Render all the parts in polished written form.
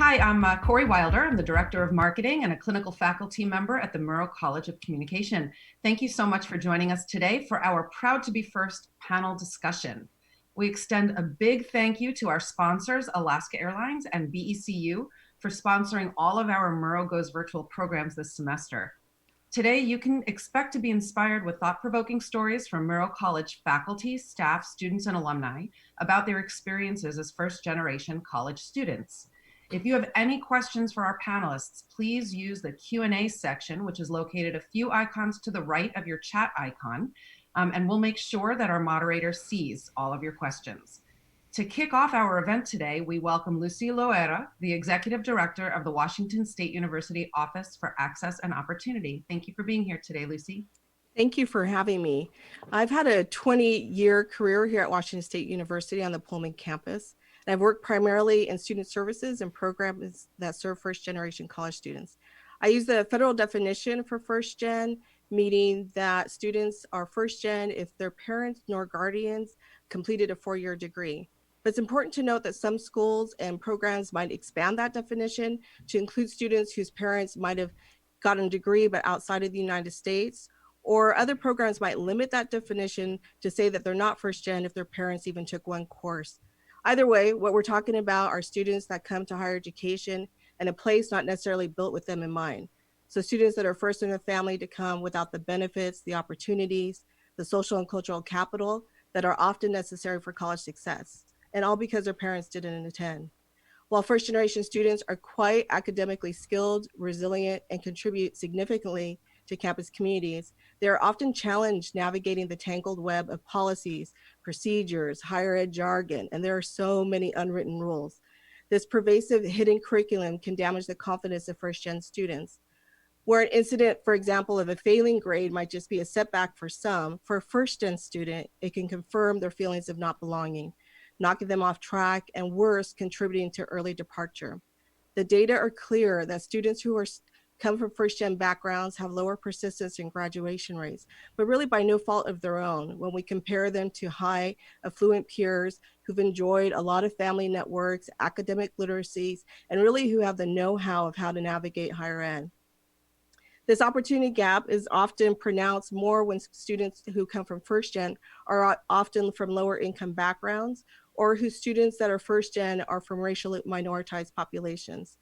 Hi, I'm Corey Wilder. I'm the Director of Marketing and a clinical faculty member at the Murrow College of Communication. Thank you so much for joining us today for our Proud to be First panel discussion. We extend a big thank you to our sponsors, Alaska Airlines and BECU, for sponsoring all of our Murrow Goes Virtual programs this semester. Today, you can expect to be inspired with thought-provoking stories from Murrow College faculty, staff, students, and alumni about their experiences as first-generation college students. If you have any questions for our panelists, please use the Q&A section, which is located a few icons to the right of your chat icon, and we'll make sure that our moderator sees all of your questions. To kick off our event today, we welcome Lucy Loera, the Executive Director of the Washington State University Office for Access and Opportunity. Thank you for being here today, Lucy. Thank you for having me. I've had a 20-year career here at Washington State University on the Pullman campus. And I've worked primarily in student services and programs that serve first-generation college students. I use the federal definition for first-gen, meaning that students are first-gen if their parents nor guardians completed a 4-year degree. But it's important to note that some schools and programs might expand that definition to include students whose parents might have gotten a degree but outside of the United States, or other programs might limit that definition to say that they're not first gen if their parents even took one course. Either way, what we're talking about are students that come to higher education in a place not necessarily built with them in mind. So students that are first in their family to come without the benefits, the opportunities, the social and cultural capital that are often necessary for college success, and all because their parents didn't attend. While first generation students are quite academically skilled, resilient, and contribute significantly to campus communities, they are often challenged navigating the tangled web of policies, procedures, higher ed jargon, and there are so many unwritten rules. This pervasive hidden curriculum can damage the confidence of first gen students. Where an incident, for example, of a failing grade might just be a setback for some, for a first gen student, it can confirm their feelings of not belonging, knocking them off track, and worse, contributing to early departure. The data are clear that students who come from first-gen backgrounds have lower persistence and graduation rates, but really by no fault of their own when we compare them to high affluent peers who've enjoyed a lot of family networks, academic literacies, and really who have the know-how of how to navigate higher ed. This opportunity gap is often pronounced more when students who come from first gen are often from lower income backgrounds, or whose students that are first gen are from racially minoritized populations.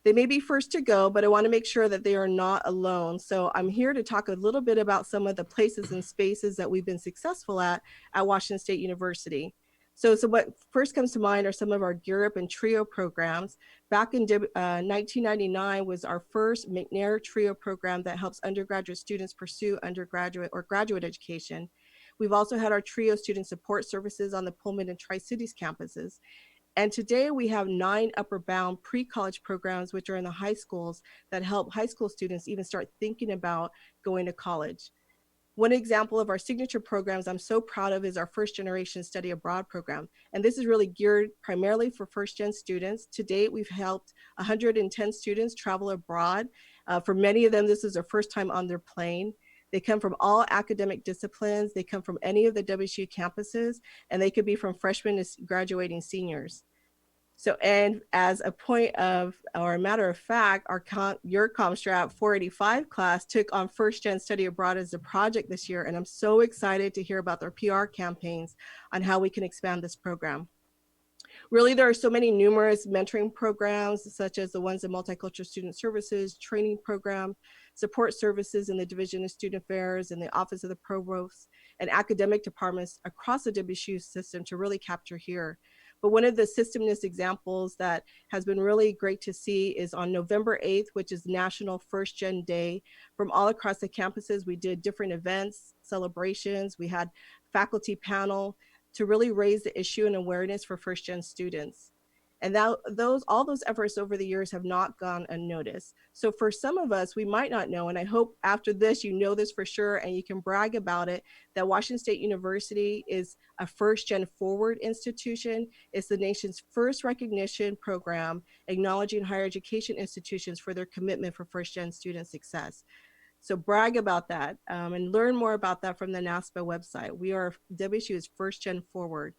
They may be first to go, but I want to make sure that they are not alone. So I'm here to talk a little bit about some of the places and spaces that we've been successful at Washington State University. So what first comes to mind are some of our Gear Up and Trio programs. Back in 1999 was our first McNair Trio program that helps undergraduate students pursue undergraduate or graduate education. We've also had our Trio student support services on the Pullman and Tri-Cities campuses. And today we have 9 upper bound pre-college programs, which are in the high schools that help high school students even start thinking about going to college. One example of our signature programs I'm so proud of is our first generation study abroad program. And this is really geared primarily for first gen students. To date, we've helped 110 students travel abroad. For many of them, this is their first time on their plane. They come from all academic disciplines. They come from any of the WSU campuses, and they could be from freshmen to graduating seniors. So, and as a point of, or a matter of fact, your CommStrat 485 class took on first gen study abroad as a project this year. And I'm so excited to hear about their PR campaigns on how we can expand this program. Really, there are so many numerous mentoring programs, such as the ones in Multicultural Student Services, training program, support services in the Division of Student Affairs and the Office of the Provost, and academic departments across the WSU system to really capture here. But one of the systemness examples that has been really great to see is on November 8th, which is National First Gen Day. From all across the campuses, we did different events, celebrations. We had faculty panel to really raise the issue and awareness for first gen students. And all those efforts over the years have not gone unnoticed. So for some of us, we might not know, and I hope after this, you know this for sure, and you can brag about it, that Washington State University is a first gen forward institution. It's the nation's first recognition program acknowledging higher education institutions for their commitment for first gen student success. So brag about that and learn more about that from the NASPA website. WSU is first gen forward.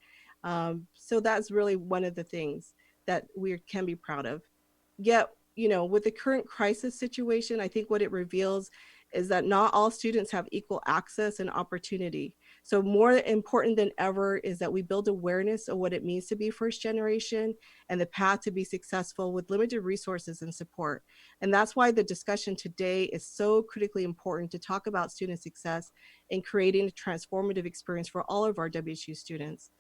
So that's really one of the things that we can be proud of. Yet, with the current crisis situation, I think what it reveals is that not all students have equal access and opportunity. So more important than ever is that we build awareness of what it means to be first generation and the path to be successful with limited resources and support. And that's why the discussion today is so critically important, to talk about student success and creating a transformative experience for all of our WSU students.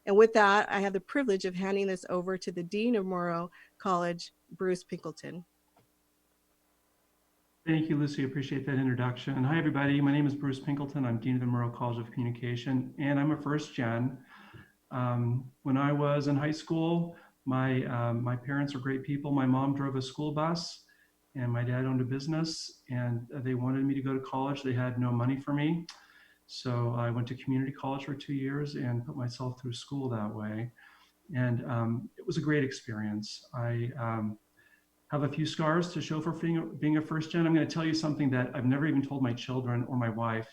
And with that, I have the privilege of handing this over to the Dean of Morrow College, Bruce Pinkleton. Thank you, Lucy. Appreciate that introduction. Hi, everybody. My name is Bruce Pinkleton. I'm Dean of the Morrow College of Communication, and I'm a first gen. When I was in high school, my parents were great people. My mom drove a school bus, and my dad owned a business, and they wanted me to go to college. They had no money for me. So I went to community college for 2 years and put myself through school that way. And it was a great experience. I have a few scars to show for being a first gen. I'm going to tell you something that I've never even told my children or my wife,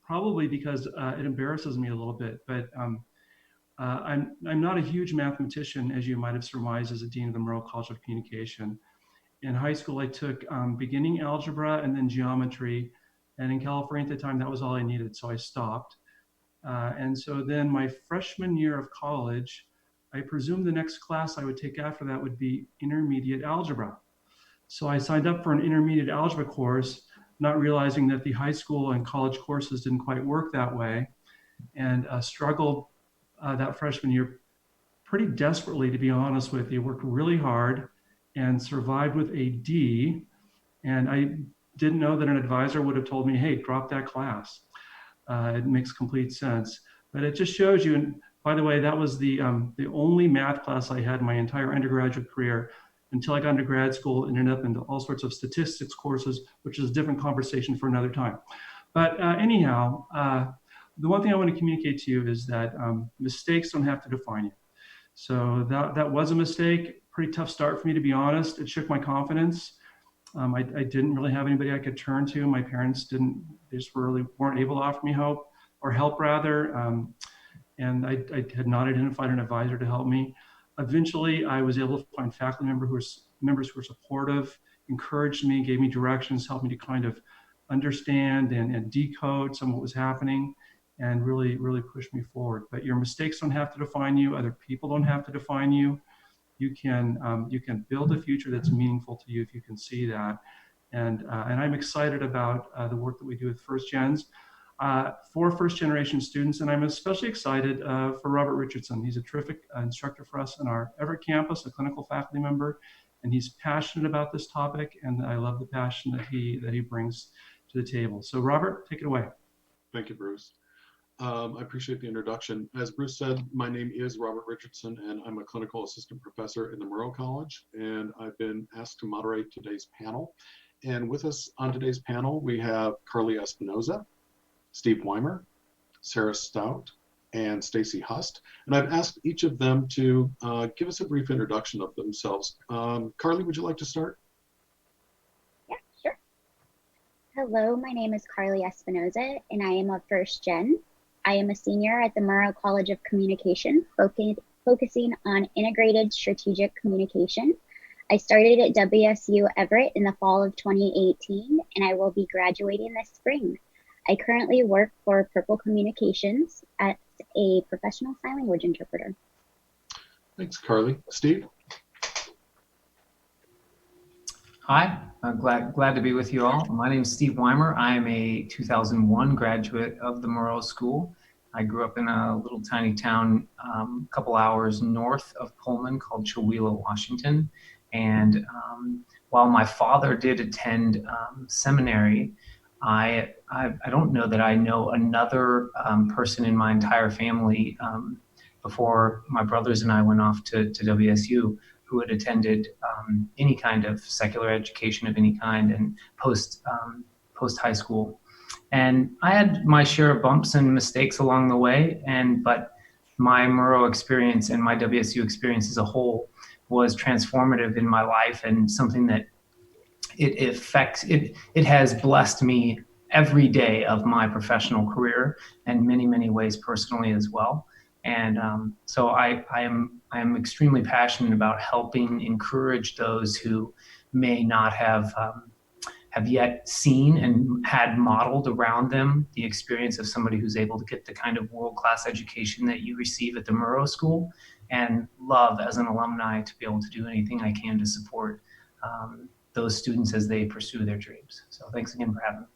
probably because it embarrasses me a little bit. But I'm not a huge mathematician, as you might have surmised, as a dean of the Morrow College of Communication. In high school, I took beginning algebra and then geometry. And in California at the time, that was all I needed, so I stopped. And so then my freshman year of college, I presumed the next class I would take after that would be intermediate algebra. So I signed up for an intermediate algebra course, not realizing that the high school and college courses didn't quite work that way, and struggled that freshman year pretty desperately, to be honest with you. Worked really hard and survived with a D. And I didn't know that an advisor would have told me, hey, drop that class. It makes complete sense. But it just shows you, and by the way, that was the only math class I had in my entire undergraduate career until I got into grad school and ended up into all sorts of statistics courses, which is a different conversation for another time. But anyhow, the one thing I want to communicate to you is that mistakes don't have to define you. So that was a mistake. Pretty tough start for me, to be honest. It shook my confidence. I didn't really have anybody I could turn to. My parents they just really weren't able to offer me help rather. And I had not identified an advisor to help me. Eventually, I was able to find faculty members who were supportive, encouraged me, gave me directions, helped me to kind of understand and decode some of what was happening, and really, really pushed me forward. But your mistakes don't have to define you. Other people don't have to define you. You can build a future that's meaningful to you if you can see that. And I'm excited about the work that we do with first gens. For first generation students, and I'm especially excited for Robert Richardson. He's a terrific instructor for us in our Everett campus, a clinical faculty member, and he's passionate about this topic, and I love the passion that he brings to the table. So Robert, take it away. Thank you, Bruce. I appreciate the introduction. As Bruce said, my name is Robert Richardson, and I'm a clinical assistant professor in the Morrow College, and I've been asked to moderate today's panel. And with us on today's panel, we have Carly Espinoza, Steve Weimer, Sarah Stout, and Stacey Haast. And I've asked each of them to give us a brief introduction of themselves. Carly, would you like to start? Yeah, sure. Hello, my name is Carly Espinoza, and I am a first gen. I am a senior at the Morrow College of Communication, focusing on integrated strategic communication. I started at WSU Everett in the fall of 2018, and I will be graduating this spring. I currently work for Purple Communications as a professional sign language interpreter. Thanks, Carly. Steve? Hi, I'm glad to be with you all. My name is Steve Weimer. I am a 2001 graduate of the Morrow School. I grew up in a little tiny town a couple hours north of Pullman called Chewelah, Washington. And while my father did attend seminary, I don't know that I know another person in my entire family before my brothers and I went off to WSU who had attended any kind of secular education of any kind and post high school. And I had my share of bumps and mistakes along the way, but my Morrow experience and my WSU experience as a whole was transformative in my life, and something that it has blessed me every day of my professional career, and many ways personally as well. And so I am extremely passionate about helping encourage those who may not have yet seen and had modeled around them the experience of somebody who's able to get the kind of world-class education that you receive at the Murrow School, and love as an alumni to be able to do anything I can to support those students as they pursue their dreams. So thanks again for having me.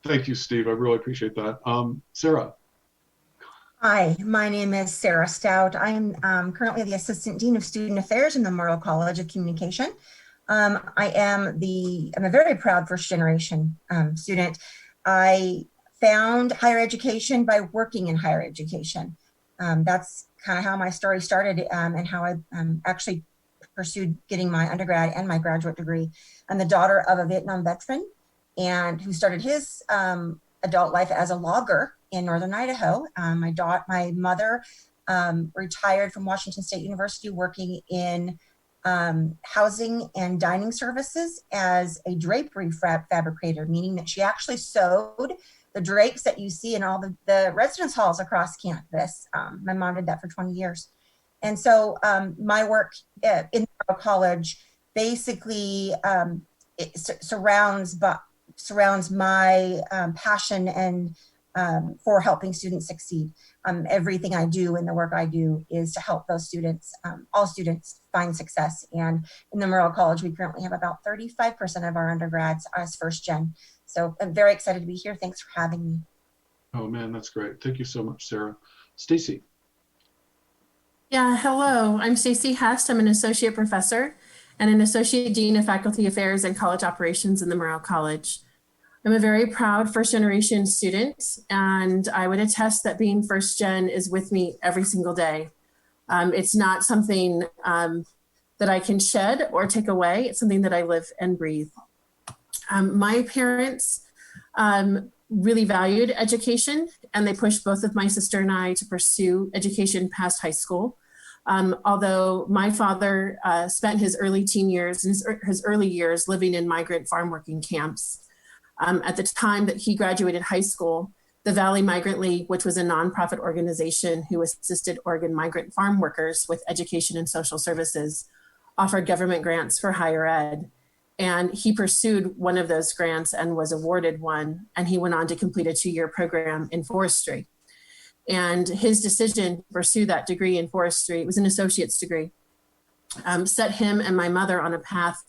Thank you, Steve. I really appreciate that. Sarah. Hi, my name is Sarah Stout. I'm currently the Assistant Dean of Student Affairs in the Murrow College of Communication. I'm a very proud first generation student. I found higher education by working in higher education. That's kind of how my story started and how I actually pursued getting my undergrad and my graduate degree. I'm the daughter of a Vietnam veteran and who started his adult life as a logger in Northern Idaho. My mother retired from Washington State University working in housing and dining services as a drapery fabricator, meaning that she actually sewed the drapes that you see in all the residence halls across campus. My mom did that for 20 years. And so my work in the college basically surrounds my passion and for helping students succeed. Everything I do and the work I do is to help those students, all students, find success. And in the Murrow College, we currently have about 35% of our undergrads as first gen. So I'm very excited to be here. Thanks for having me. Oh man, that's great. Thank you so much, Sarah. Stacey. Yeah, hello. I'm Stacey Haast. I'm an associate professor and an associate dean of faculty affairs and college operations in the Murrow College. I'm a very proud first generation student, and I would attest that being first gen is with me every single day. It's not something that I can shed or take away. It's something that I live and breathe. My parents really valued education, and they pushed both of my sister and I to pursue education past high school. Although my father spent his early teen years and his early years living in migrant farm working camps. At the time that he graduated high school, the Valley Migrant League, which was a nonprofit organization who assisted Oregon migrant farm workers with education and social services, offered government grants for higher ed. And he pursued one of those grants and was awarded one. And he went on to complete a 2-year program in forestry. And his decision to pursue that degree in forestry, it was an associate's degree, set him and my mother on a path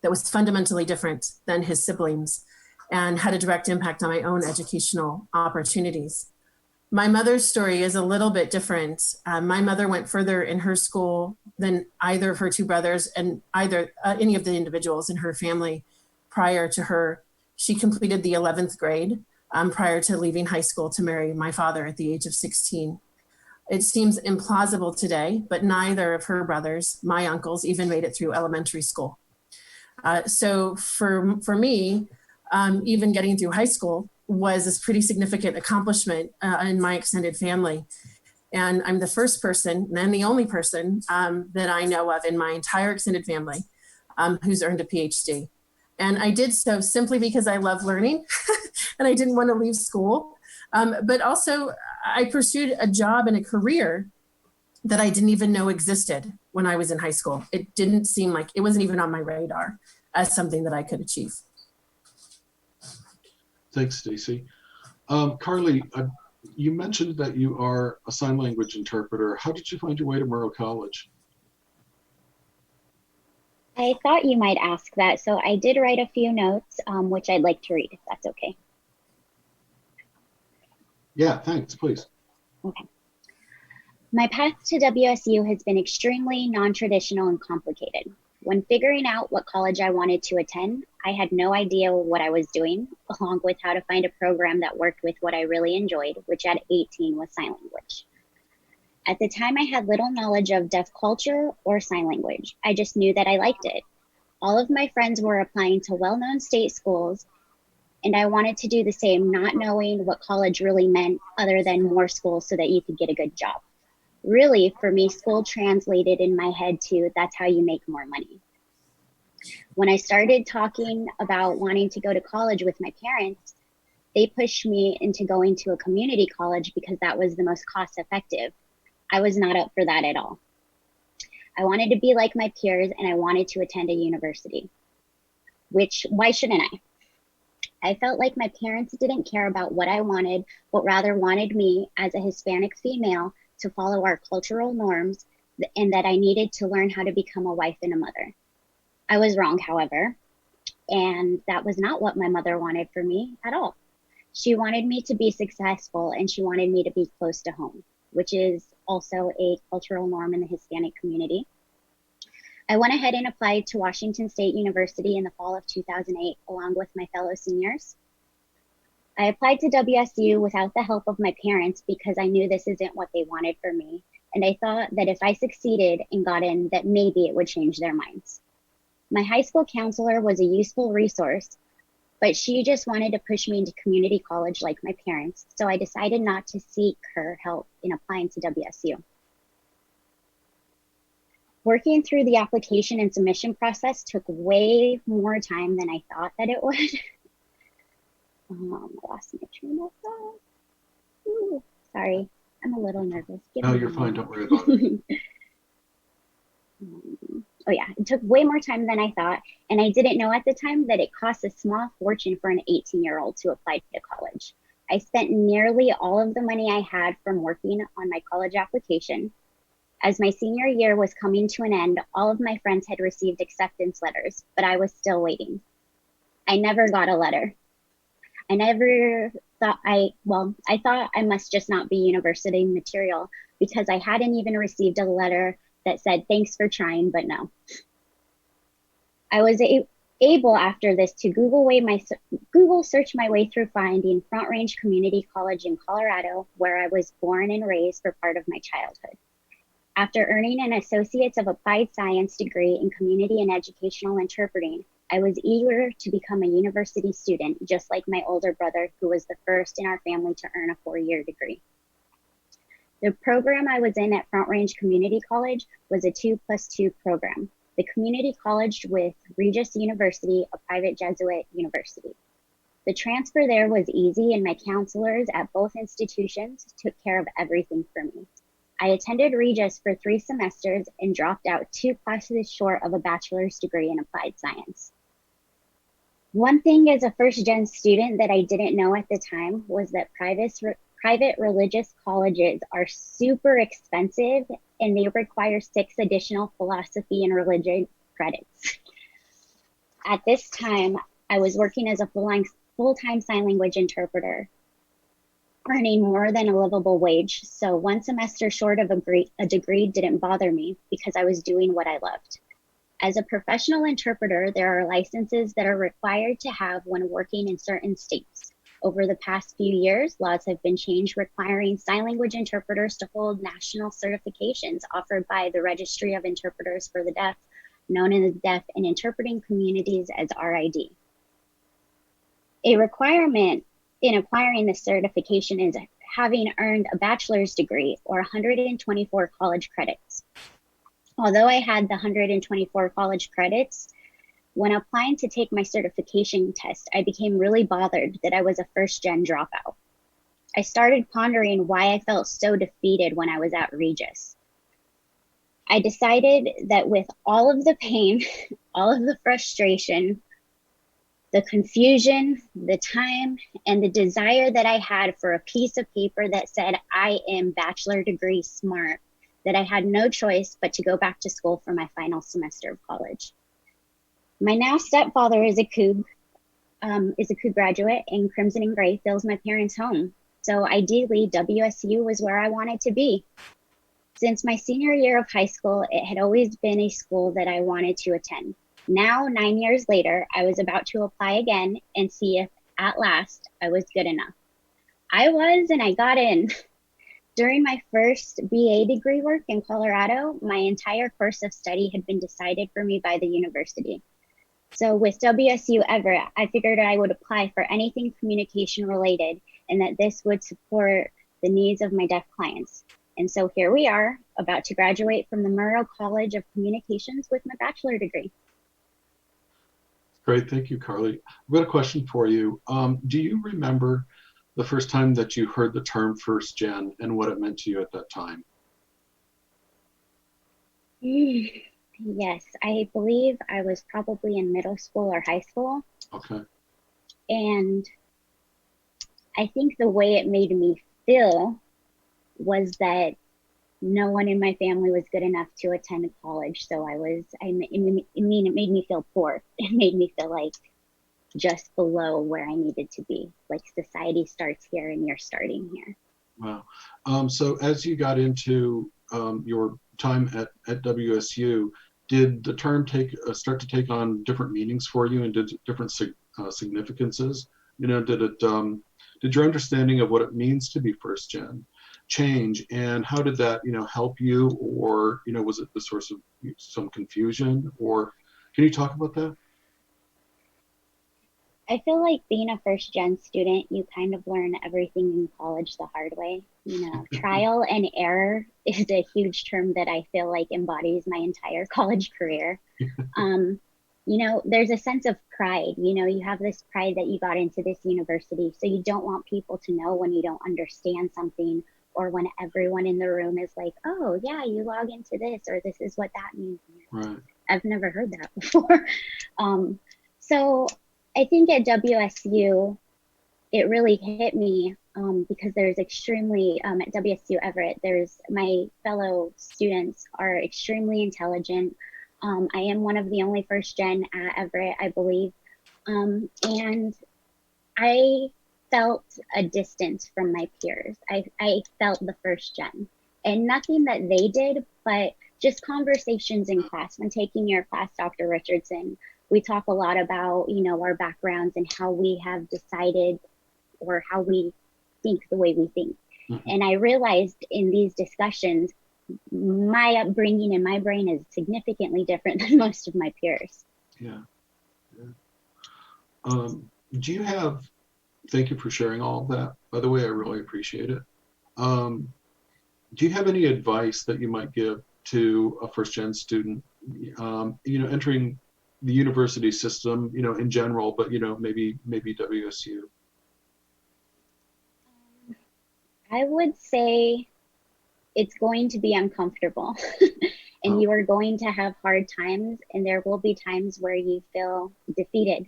that was fundamentally different than his siblings, and had a direct impact on my own educational opportunities. My mother's story is a little bit different. My mother went further in her school than either of her two brothers and any of the individuals in her family prior to her. She completed the 11th grade prior to leaving high school to marry my father at the age of 16. It seems implausible today, but neither of her brothers, my uncles, even made it through elementary school. So for me, even getting through high school was a pretty significant accomplishment in my extended family. And I'm the first person and the only person that I know of in my entire extended family who's earned a PhD. And I did so simply because I love learning and I didn't want to leave school. But also I pursued a job and a career that I didn't even know existed when I was in high school. It didn't seem like, it wasn't even on my radar as something that I could achieve. Thanks, Stacey. Carly, you mentioned that you are a sign language interpreter. How did you find your way to Murrow College? I thought you might ask that, so I did write a few notes, which I'd like to read, if that's okay. Yeah, thanks, please. Okay. My path to WSU has been extremely non-traditional and complicated. When figuring out what college I wanted to attend, I had no idea what I was doing, along with how to find a program that worked with what I really enjoyed, which at 18 was sign language. At the time, I had little knowledge of deaf culture or sign language. I just knew that I liked it. All of my friends were applying to well-known state schools, and I wanted to do the same, not knowing what college really meant other than more schools so that you could get a good job. Really, for me, school translated in my head to that's how you make more money. When I started talking about wanting to go to college with my parents, they pushed me into going to a community college because that was the most cost effective. I was not up for that at all. I wanted to be like my peers and I wanted to attend a university, which, why shouldn't I? I felt like my parents didn't care about what I wanted, but rather wanted me as a Hispanic female to follow our cultural norms, and that I needed to learn how to become a wife and a mother. I was wrong, however, and that was not what my mother wanted for me at all. She wanted me to be successful and she wanted me to be close to home, which is also a cultural norm in the Hispanic community. I went ahead and applied to Washington State University in the fall of 2008, along with my fellow seniors. I applied to WSU without the help of my parents because I knew this isn't what they wanted for me. And I thought that if I succeeded and got in, that maybe it would change their minds. My high school counselor was a useful resource, but she just wanted to push me into community college like my parents. So I decided not to seek her help in applying to WSU. Working through the application and submission process took way more time than I thought that it would. I lost my train of thought. Ooh, sorry, I'm a little nervous. No, you're fine. Don't worry about it. Oh yeah, it took way more time than I thought. And I didn't know at the time that it cost a small fortune for an 18-year-old to apply to college. I spent nearly all of the money I had from working on my college application. As my senior year was coming to an end, all of my friends had received acceptance letters, but I was still waiting. I never got a letter. I never thought I thought I must just not be university material because I hadn't even received a letter that said, thanks for trying, but no. I was able after this to Google search my way through finding Front Range Community College in Colorado, where I was born and raised for part of my childhood. After earning an Associates of Applied Science degree in Community and Educational Interpreting, I was eager to become a university student, just like my older brother, who was the first in our family to earn a 4-year degree. The program I was in at Front Range Community College was a 2+2 program. The community college with Regis University, a private Jesuit university. The transfer there was easy and my counselors at both institutions took care of everything for me. I attended Regis for 3 semesters and dropped out 2 classes short of a bachelor's degree in applied science. One thing as a first-gen student that I didn't know at the time was that private religious colleges are super expensive and they require 6 additional philosophy and religion credits. At this time, I was working as a full-time sign language interpreter, earning more than a livable wage. So 1 semester short of a degree didn't bother me because I was doing what I loved. As a professional interpreter, there are licenses that are required to have when working in certain states. Over the past few years, laws have been changed requiring sign language interpreters to hold national certifications offered by the Registry of Interpreters for the Deaf, known in the deaf and interpreting communities as RID. A requirement in acquiring this certification is having earned a bachelor's degree or 124 college credits. Although I had the 124 college credits, when applying to take my certification test, I became really bothered that I was a first-gen dropout. I started pondering why I felt so defeated when I was at Regis. I decided that with all of the pain, all of the frustration, the confusion, the time, and the desire that I had for a piece of paper that said I am bachelor degree smart, that I had no choice but to go back to school for my final semester of college. My now stepfather is a Coug graduate, and Crimson and Gray fills my parents' home. So ideally, WSU was where I wanted to be. Since my senior year of high school, it had always been a school that I wanted to attend. Now, 9 years later, I was about to apply again and see if, at last, I was good enough. I was, and I got in. During my first BA degree work in Colorado, my entire course of study had been decided for me by the university. So with WSU Everett, I figured I would apply for anything communication related and that this would support the needs of my deaf clients. And so here we are, about to graduate from the Murrow College of Communications with my bachelor degree. Great, thank you, Carly. I've got a question for you. Do you remember the first time that you heard the term first gen and what it meant to you at that time? Yes, I believe I was probably in middle school or high school. Okay. And I think the way it made me feel was that no one in my family was good enough to attend college. So it made me feel poor. It made me feel like just below where I needed to be. Like society starts here and you're starting here. Wow. So as you got into your time at WSU, did the term start to take on different meanings for you and did different significances? You know, did your understanding of what it means to be first gen change, and how did that, help you, or, was it the source of some confusion, or can you talk about that? I feel like being a first gen student, you kind of learn everything in college the hard way. Trial and error is a huge term that I feel like embodies my entire college career. There's a sense of pride. You have this pride that you got into this university. So you don't want people to know when you don't understand something, or when everyone in the room is like, oh, yeah, you log into this, or this is what that means. Right. I've never heard that before. So I think at WSU, it really hit me because there's at WSU Everett, my fellow students are extremely intelligent. I am one of the only first gen at Everett, I believe. And I felt a distance from my peers. I felt the first gen, and nothing that they did, but just conversations in class. When taking your class, Dr. Richardson, we talk a lot about, our backgrounds and how we have decided, or how we think the way we think. Mm-hmm. And I realized in these discussions, my upbringing and my brain is significantly different than most of my peers. Yeah. Thank you for sharing all of that. By the way, I really appreciate it. Do you have any advice that you might give to a first gen student, entering the university system, in general, but, maybe WSU? I would say it's going to be uncomfortable and you are going to have hard times, and there will be times where you feel defeated.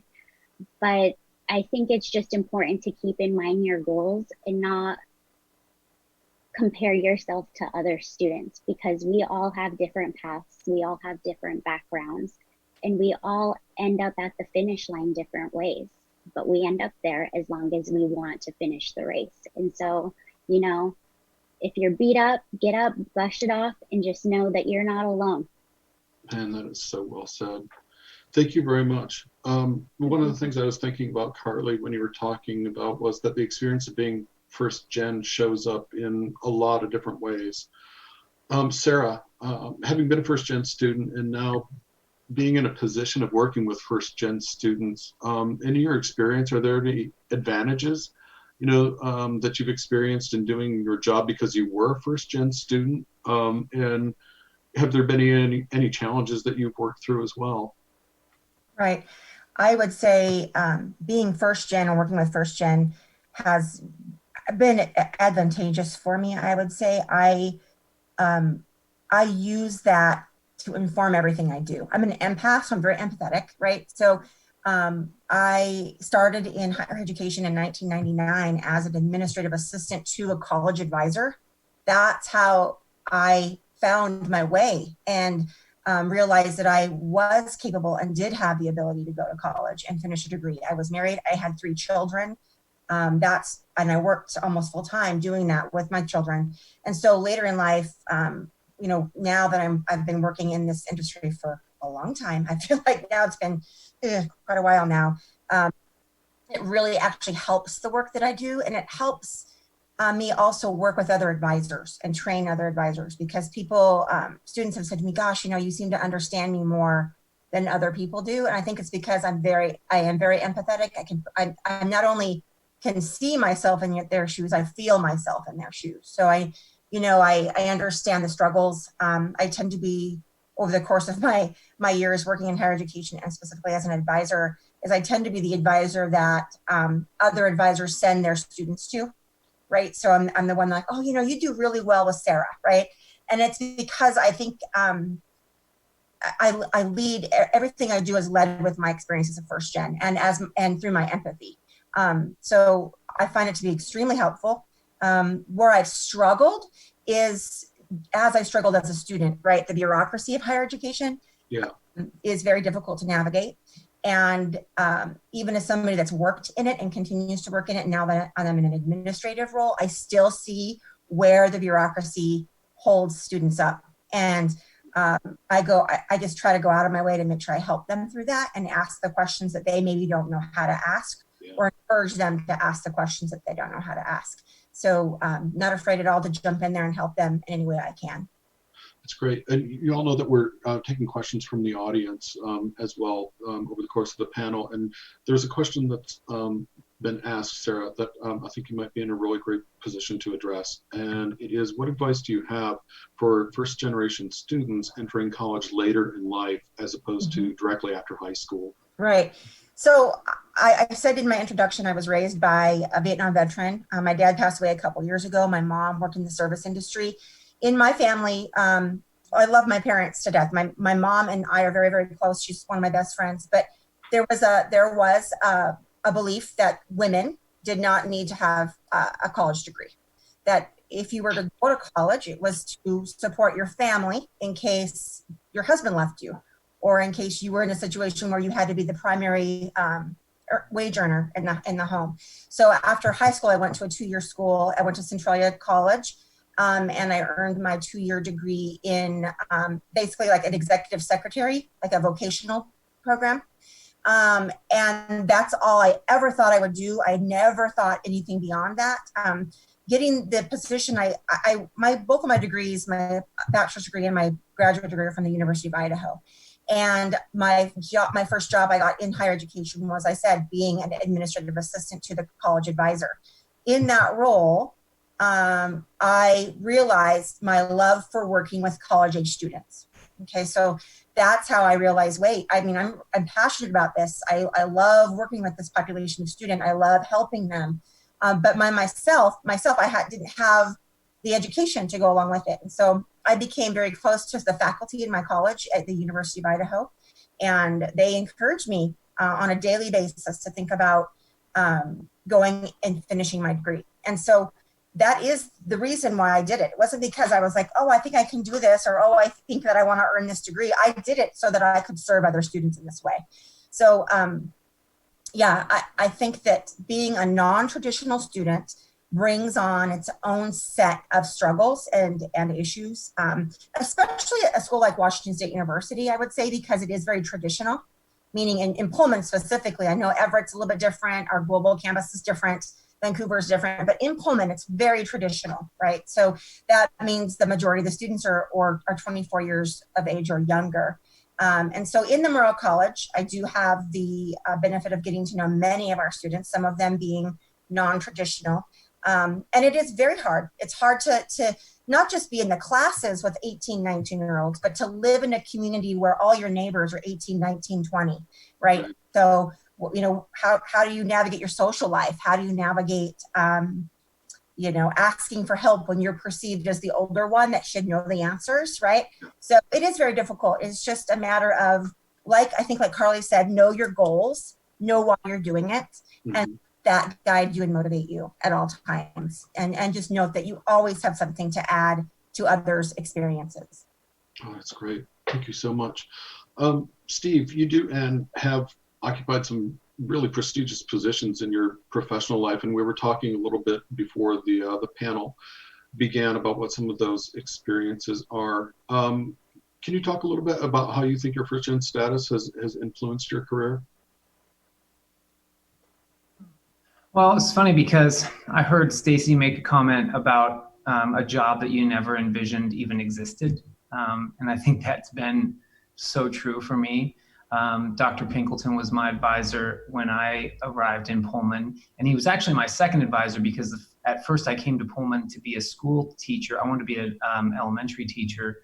But I think it's just important to keep in mind your goals and not compare yourself to other students, because we all have different paths, we all have different backgrounds, and we all end up at the finish line different ways. But we end up there as long as we want to finish the race. And so, if you're beat up, get up, brush it off, and just know that you're not alone. And that is so well said. Thank you very much. One of the things I was thinking about, Carly, when you were talking about, was that the experience of being first gen shows up in a lot of different ways. Sarah, having been a first gen student and now being in a position of working with first gen students, in your experience, are there any advantages, that you've experienced in doing your job because you were a first gen student? And have there been any challenges that you've worked through as well? Right. I would say being first gen and working with first gen has been advantageous for me. I would say I use that to inform everything I do. I'm an empath, so I'm very empathetic, right? So I started in higher education in 1999 as an administrative assistant to a college advisor. That's how I found my way, and realized that I was capable and did have the ability to go to college and finish a degree. I was married, I had 3 children. And I worked almost full time doing that with my children. And so later in life, now that I've been working in this industry for a long time, I feel like now it's been quite a while now. It really actually helps the work that I do, and it helps me also work with other advisors and train other advisors, because students have said to me, gosh, you seem to understand me more than other people do. And I think it's because I am very empathetic. I not only can see myself in their shoes, I feel myself in their shoes. So I understand the struggles. I tend to be, over the course of my years working in higher education and specifically as an advisor, I tend to be the advisor that other advisors send their students to. Right. So I'm the one like, oh, you do really well with Sarah. Right. And it's because I think I lead, everything I do is led with my experience as a first gen and through my empathy. So I find it to be extremely helpful. Where I've struggled is as I struggled as a student, right? The bureaucracy of higher education is very difficult to navigate. And even as somebody that's worked in it and continues to work in it, now that I'm in an administrative role, I still see where the bureaucracy holds students up. And I just try to go out of my way to make sure I help them through that and ask the questions that they maybe don't know how to ask, or encourage them to ask the questions that they don't know how to ask. So not afraid at all to jump in there and help them in any way I can. That's great. And you all know that we're taking questions from the audience as well over the course of the panel. And there's a question that's been asked, Sarah, that I think you might be in a really great position to address. And it is, what advice do you have for first generation students entering college later in life as opposed to directly after high school? Right. So I said in my introduction, I was raised by a Vietnam veteran. My dad passed away a couple years ago. My mom worked in the service industry. In my family, I love my parents to death. My mom and I are very, very close. She's one of my best friends. But there was a belief that women did not need to have a college degree. That if you were to go to college, it was to support your family in case your husband left you, or in case you were in a situation where you had to be the primary wage earner in the home. So after high school, I went to a 2-year school. I went to Centralia College. And I earned my 2-year degree in basically like an executive secretary, like a vocational program. And that's all I ever thought I would do. I never thought anything beyond that. Getting the position, both of my degrees, my bachelor's degree and my graduate degree are from the University of Idaho. And my first job I got in higher education was, I said, being an administrative assistant to the college advisor. In that role, I realized my love for working with college age students. Okay, so that's how I realized, wait, I mean, I'm passionate about this. I love working with this population of student. I love helping them. But myself, didn't have the education to go along with it. And so I became very close to the faculty in my college at the University of Idaho. And they encouraged me on a daily basis to think about going and finishing my degree. And so that is the reason why I did it. It wasn't because I was like, oh, I think I can do this, or, oh, I think that I want to earn this degree. I did it so that I could serve other students in this way. So I think that being a non-traditional student brings on its own set of struggles and issues, especially at a school like Washington State University, I would say, because it is very traditional, meaning in Pullman specifically. I know Everett's a little bit different. Our global campus is different. Vancouver is different, but in Pullman, it's very traditional, right? So that means the majority of the students are 24 years of age or younger. And so in the Murrow College, I do have the benefit of getting to know many of our students, some of them being non-traditional. And it is very hard. It's hard to not just be in the classes with 18, 19-year-olds, but to live in a community where all your neighbors are 18, 19, 20, right? So, you know, how do you navigate your social life? How do you navigate, you know, asking for help when you're perceived as the older one that should know the answers, right? So it is very difficult. It's just a matter of, like Carly said, know your goals, know why you're doing it, and that guide you and motivate you at all times. And just note that you always have something to add to others' experiences. Oh, that's great. Thank you so much. Steve, you do and have occupied some really prestigious positions in your professional life, and we were talking a little bit before the panel began about what some of those experiences are. Can you talk a little bit about how you think your first-gen status has influenced your career? Well, it's funny because I heard Stacey make a comment about a job that you never envisioned even existed. And I think that's been so true for me. Dr. Pinkleton was my advisor when I arrived in Pullman, and he was actually my second advisor because at first I came to Pullman to be a school teacher. I wanted to be an elementary teacher,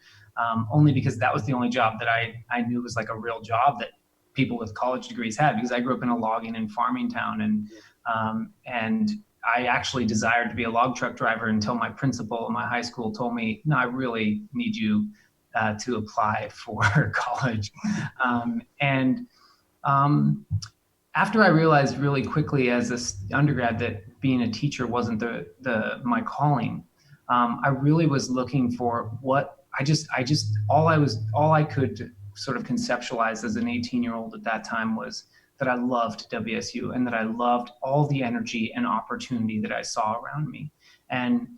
only because that was the only job that I knew was like a real job that people with college degrees had, because I grew up in a logging and farming town, and I actually desired to be a log truck driver until my principal in my high school told me, no, I really need you to apply for college. After I realized really quickly as an undergrad that being a teacher wasn't my calling, I really was looking for what all I could sort of conceptualize as an 18-year-old at that time was that I loved WSU and that I loved all the energy and opportunity that I saw around me. And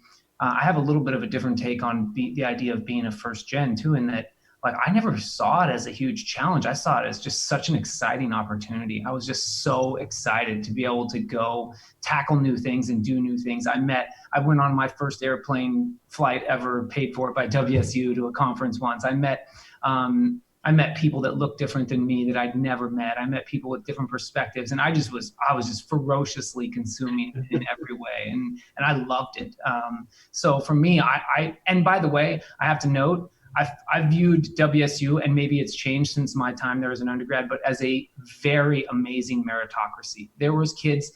I have a little bit of a different take on the idea of being a first gen too, in that like I never saw it as a huge challenge. I saw it as just such an exciting opportunity. I was just so excited to be able to go tackle new things and do new things. I went on my first airplane flight ever paid for by WSU to a conference once. I met people that looked different than me that I'd never met. I met people with different perspectives, and I was just ferociously consuming in every way, and I loved it. So for me, and by the way, I have to note, I viewed WSU, and maybe it's changed since my time there as an undergrad, but as a very amazing meritocracy. There was students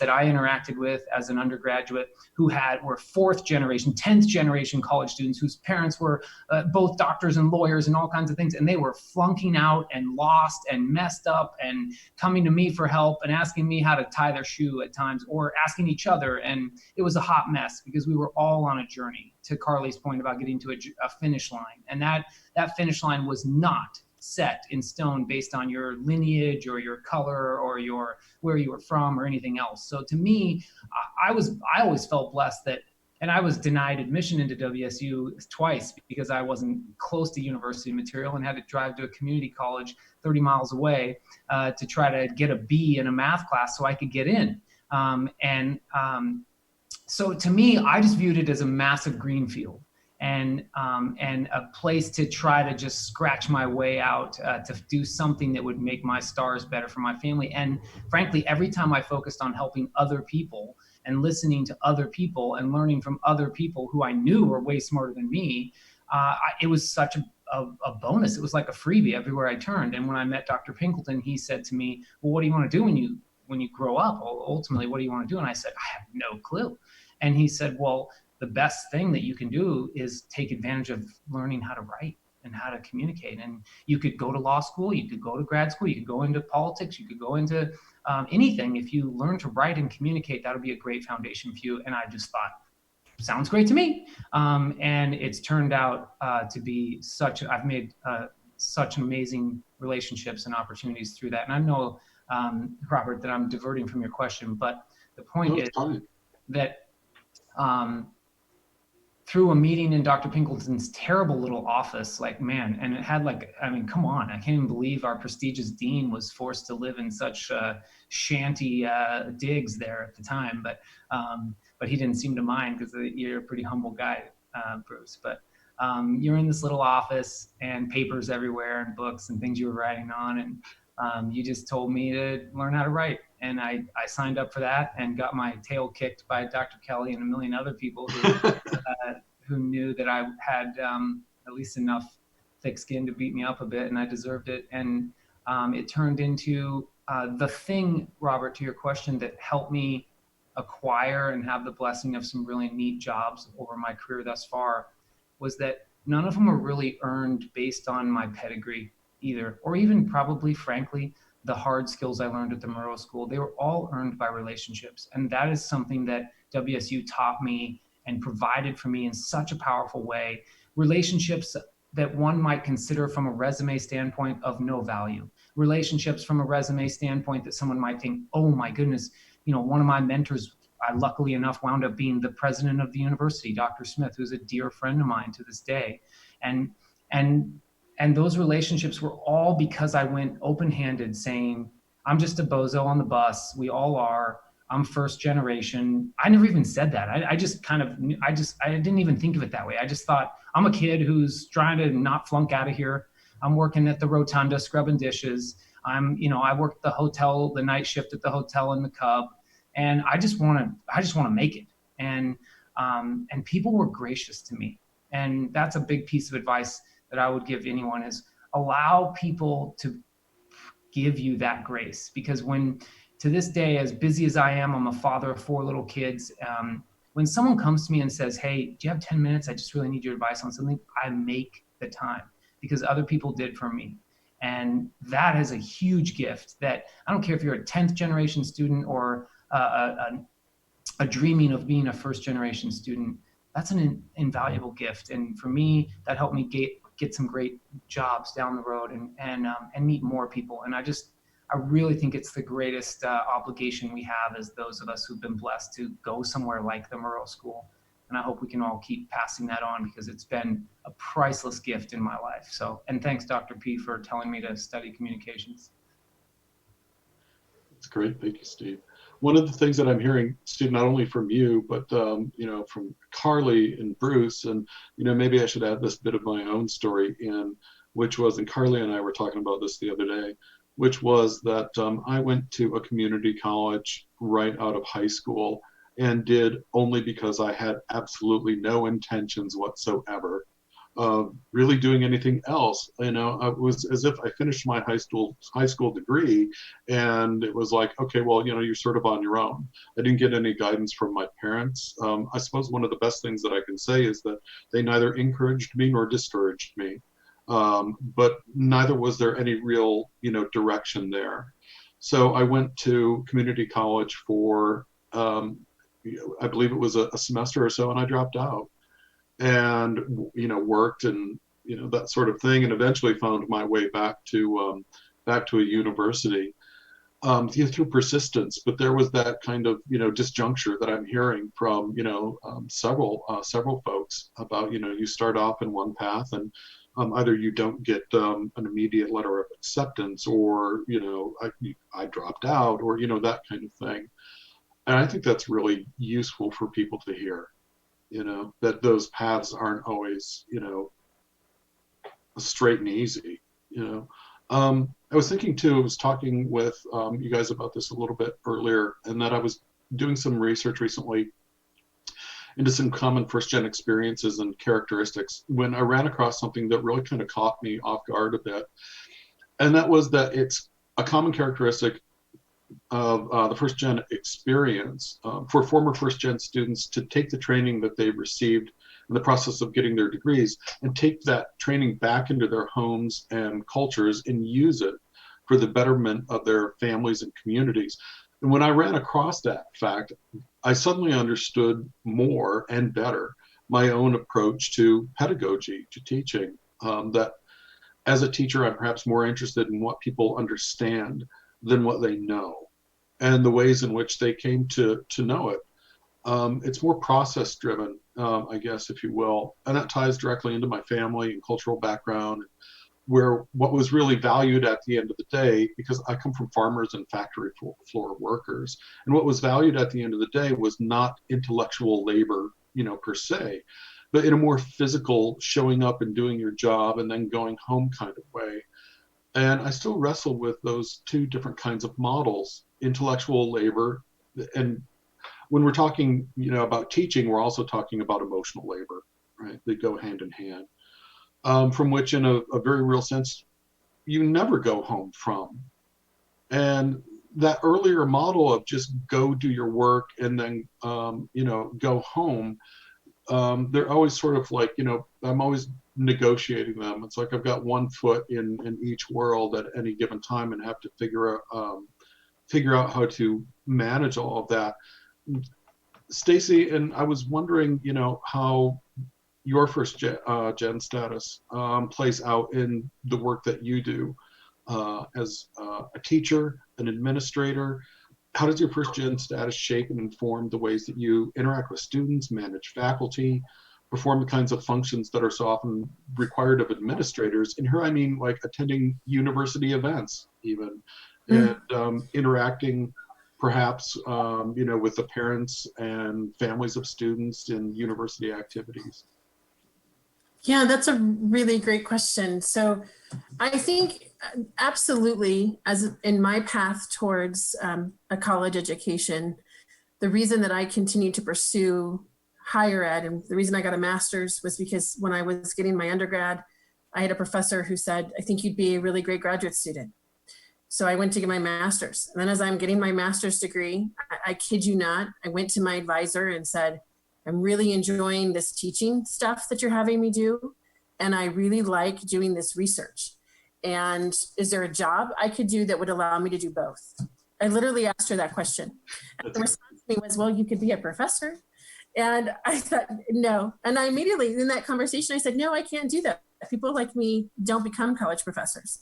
that I interacted with as an undergraduate who were 4th generation, 10th generation college students whose parents were both doctors and lawyers and all kinds of things. And they were flunking out and lost and messed up and coming to me for help and asking me how to tie their shoe at times, or asking each other. And it was a hot mess because we were all on a journey, to Carly's point about getting to a finish line. And that finish line was not set in stone based on your lineage or your color or where you were from or anything else. So to me, I always felt blessed that, and I was denied admission into WSU twice because I wasn't close to university material and had to drive to a community college 30 miles away to try to get a B in a math class so I could get in. So to me, I just viewed it as a massive greenfield and a place to try to just scratch my way out to do something that would make my stars better for my family. And frankly, every time I focused on helping other people and listening to other people and learning from other people who I knew were way smarter than me, it was such a bonus. It was like a freebie everywhere I turned. And when I met Dr. Pinkleton, he said to me, well, what do you want to do when you grow up? Ultimately, what do you want to do? And I said, I have no clue. And he said, well, the best thing that you can do is take advantage of learning how to write and how to communicate. And you could go to law school, you could go to grad school, you could go into politics, you could go into anything. If you learn to write and communicate, that'll be a great foundation for you. And I just thought, sounds great to me. And it's turned out to be I've made such amazing relationships and opportunities through that. And I know, Robert, that I'm diverting from your question, but the point is that through a meeting in Dr. Pinkleton's terrible little office, and it had come on, I can't even believe our prestigious dean was forced to live in such shanty digs there at the time, but he didn't seem to mind because you're a pretty humble guy, Bruce. But you're in this little office and papers everywhere and books and things you were writing on, and you just told me to learn how to write. And I signed up for that and got my tail kicked by Dr. Kelly and a million other people who knew that I had at least enough thick skin to beat me up a bit, and I deserved it. And it turned into the thing, Robert, to your question, that helped me acquire and have the blessing of some really neat jobs over my career thus far, was that none of them were really earned based on my pedigree either, or even probably, frankly, the hard skills I learned at the Murrow School. They were all earned by relationships. And that is something that WSU taught me and provided for me in such a powerful way. Relationships that one might consider from a resume standpoint of no value. Relationships from a resume standpoint that someone might think, oh my goodness, one of my mentors, I luckily enough wound up being the president of the university, Dr. Smith, who's a dear friend of mine to this day. And those relationships were all because I went open-handed saying, I'm just a bozo on the bus. We all are. I'm first generation. I never even said that. I didn't even think of it that way. I just thought, I'm a kid who's trying to not flunk out of here. I'm working at the Rotunda scrubbing dishes. I work at the hotel, the night shift at the hotel in the Cub. And I just want to make it. And people were gracious to me. And that's a big piece of advice that I would give anyone, is allow people to give you that grace. Because to this day, as busy as I am, I'm a father of 4 little kids. when someone comes to me and says, hey, do you have 10 minutes? I just really need your advice on something. I make the time because other people did for me. And that is a huge gift that I don't care if you're a 10th generation student or a dreaming of being a first generation student. That's an invaluable gift. And for me, that helped me get some great jobs down the road and meet more people. And I really think it's the greatest obligation we have as those of us who've been blessed to go somewhere like the Murrow School. And I hope we can all keep passing that on because it's been a priceless gift in my life. So, and thanks, Dr. P, for telling me to study communications. That's great. Thank you, Steve. One of the things that I'm hearing, Steve, not only from you, but from Carly and Bruce, and maybe I should add this bit of my own story in, which was, and Carly and I were talking about this the other day, which was that I went to a community college right out of high school and did only because I had absolutely no intentions whatsoever of really doing anything else. It was as if I finished my high school degree and it was like, okay, well, you're sort of on your own. I didn't get any guidance from my parents. I suppose one of the best things that I can say is that they neither encouraged me nor discouraged me. But neither was there any real, direction there. So I went to community college for, I believe it was a semester or so, and I dropped out and, worked and, that sort of thing, and eventually found my way back to a university through persistence. But there was that kind of, disjuncture that I'm hearing from, several folks about, you start off in one path and either you don't get an immediate letter of acceptance or, I dropped out or, that kind of thing. And I think that's really useful for people to hear, that those paths aren't always, straight and easy, I was thinking too, I was talking with you guys about this a little bit earlier, and that I was doing some research recently into some common first-gen experiences and characteristics when I ran across something that really kind of caught me off guard a bit. And that was that it's a common characteristic of the first-gen experience for former first-gen students to take the training that they've received in the process of getting their degrees and take that training back into their homes and cultures and use it for the betterment of their families and communities. And when I ran across that fact, I suddenly understood more and better my own approach to pedagogy, to teaching, that as a teacher, I'm perhaps more interested in what people understand than what they know and the ways in which they came to know it. It's more process driven, I guess, if you will. And that ties directly into my family and cultural background, where what was really valued at the end of the day, because I come from farmers and factory floor workers, and what was valued at the end of the day was not intellectual labor, per se, but in a more physical showing up and doing your job and then going home kind of way. And I still wrestle with those two different kinds of models, intellectual labor. And when we're talking, about teaching, we're also talking about emotional labor, right? They go hand in hand. From which in a very real sense, you never go home from. And that earlier model of just go do your work and then, go home, they're always sort of like, I'm always negotiating them. It's like I've got one foot in each world at any given time and have to figure out how to manage all of that. Stacey, and I was wondering, how your first gen status plays out in the work that you do as a teacher, an administrator. How does your first gen status shape and inform the ways that you interact with students, manage faculty, perform the kinds of functions that are so often required of administrators? And here I mean like attending university events even, and interacting perhaps, with the parents and families of students in university activities. Yeah, that's a really great question. So I think absolutely, as in my path towards a college education, the reason that I continued to pursue higher ed and the reason I got a master's was because when I was getting my undergrad, I had a professor who said, I think you'd be a really great graduate student. So I went to get my master's. And then as I'm getting my master's degree, I kid you not, I went to my advisor and said, I'm really enjoying this teaching stuff that you're having me do. And I really like doing this research. And is there a job I could do that would allow me to do both? I literally asked her that question. And the response to me was, well, you could be a professor. And I thought, no. And I immediately, in that conversation, I said, no, I can't do that. People like me don't become college professors.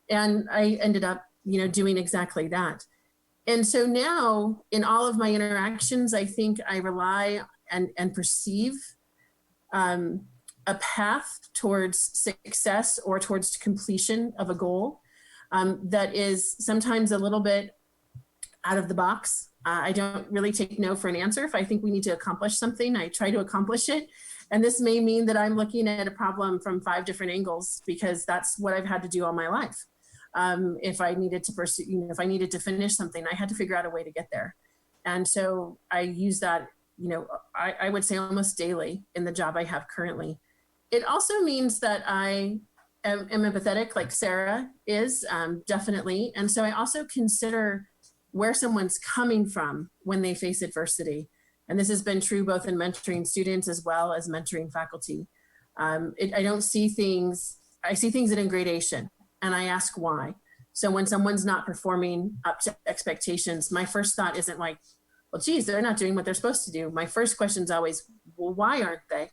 And I ended up, doing exactly that. And so now in all of my interactions, I think I rely and perceive a path towards success or towards completion of a goal that is sometimes a little bit out of the box. I don't really take no for an answer. If I think we need to accomplish something, I try to accomplish it. And this may mean that I'm looking at a problem from 5 different angles, because that's what I've had to do all my life. If I needed to pursue, if I needed to finish something, I had to figure out a way to get there. And so I use that, I would say almost daily in the job I have currently. It also means that I am empathetic, like Sarah is, definitely. And so I also consider where someone's coming from when they face adversity. And this has been true both in mentoring students as well as mentoring faculty. I don't see things, I see things in gradation, and I ask why. So when someone's not performing up to expectations, my first thought isn't like, well, geez, they're not doing what they're supposed to do. My first question is always, well, why aren't they?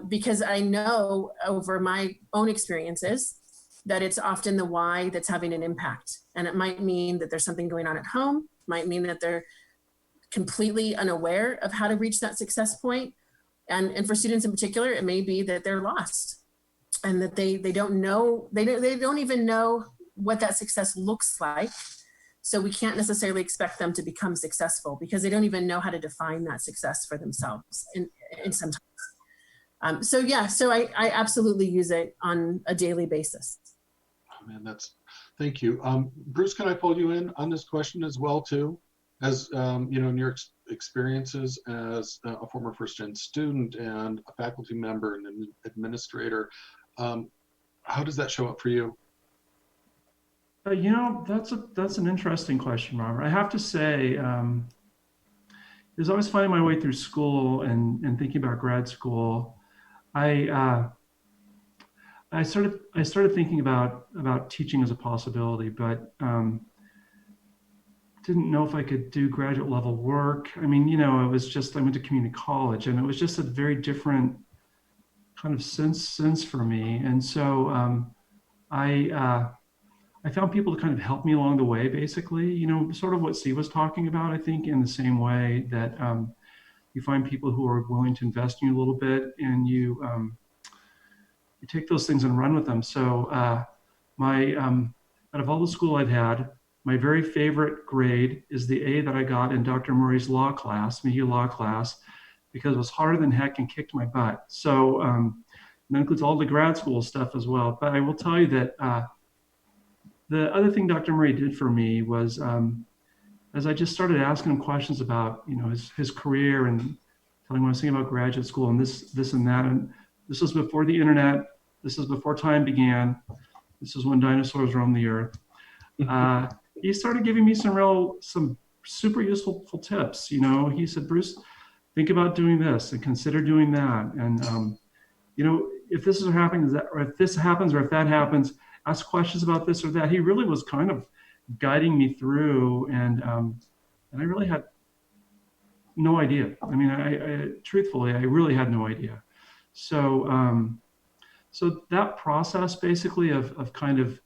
Because I know over my own experiences that it's often the why that's having an impact. And it might mean that there's something going on at home, might mean that they're completely unaware of how to reach that success point. And for students in particular, it may be that they're lost and that they don't know, they don't even know what that success looks like. So we can't necessarily expect them to become successful because they don't even know how to define that success for themselves in some times. So I absolutely use it on a daily basis. Oh, man, thank you. Bruce, can I pull you in on this question as well too? As in your experiences as a former first-gen student and a faculty member and an administrator, how does that show up for you? That's an interesting question, Robert. I have to say, as I was finding my way through school and thinking about grad school, I started thinking about teaching as a possibility, but didn't know if I could do graduate level work. I mean, it was just, I went to community college and it was just a very different kind of sense for me. And so I found people to kind of help me along the way, basically, sort of what Steve was talking about, I think, in the same way that you find people who are willing to invest in you a little bit and you take those things and run with them. So out of all the school I've had, my very favorite grade is the A that I got in Dr. Murray's media law class, because it was harder than heck and kicked my butt. So that includes all the grad school stuff as well. But I will tell you that the other thing Dr. Murray did for me was, as I just started asking him questions about, his career and telling him what I was thinking about graduate school and this and that. And this was before the internet. This was before time began. This is when dinosaurs roamed the earth. He started giving me some super useful tips. He said, Bruce, think about doing this and consider doing that. And, if this is happening, or if this happens, or if that happens, ask questions about this or that. He really was kind of guiding me through, and I really had no idea. I mean, I truthfully, I really had no idea. So, so that process basically of kind of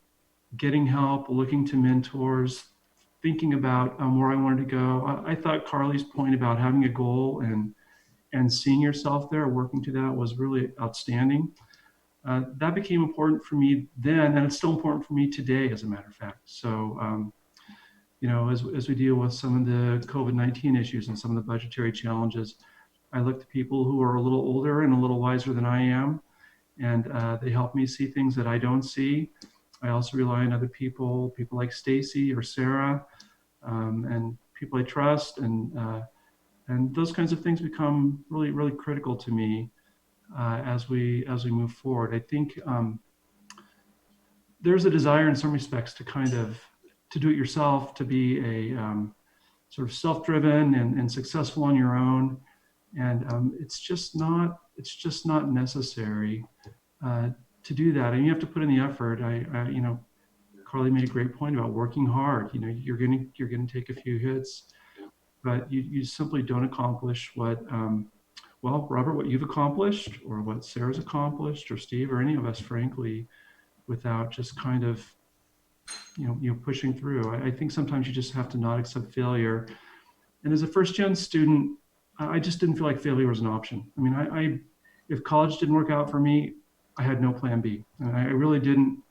getting help, looking to mentors, thinking about where I wanted to go. I thought Carly's point about having a goal and seeing yourself there, working to that, was really outstanding. That became important for me then, and it's still important for me today, as a matter of fact. So, as we deal with some of the COVID-19 issues and some of the budgetary challenges, I look to people who are a little older and a little wiser than I am, and they help me see things that I don't see. I also rely on other people like Stacey or Sarah, and people I trust, and those kinds of things become really, really critical to me as we move forward. I think there's a desire in some respects to do it yourself, to be a sort of self-driven and successful on your own. And it's just not necessary to do that. And you have to put in the effort. You know, Carly made a great point about working hard. You know, you're gonna take a few hits, but you simply don't accomplish what, well, Robert, what you've accomplished, or what Sarah's accomplished, or Steve, or any of us, frankly, without just kind of, you know, pushing through. I think sometimes you just have to not accept failure. And as a first-gen student, I just didn't feel like failure was an option. I mean, if college didn't work out for me, I had no plan B. And I really didn't.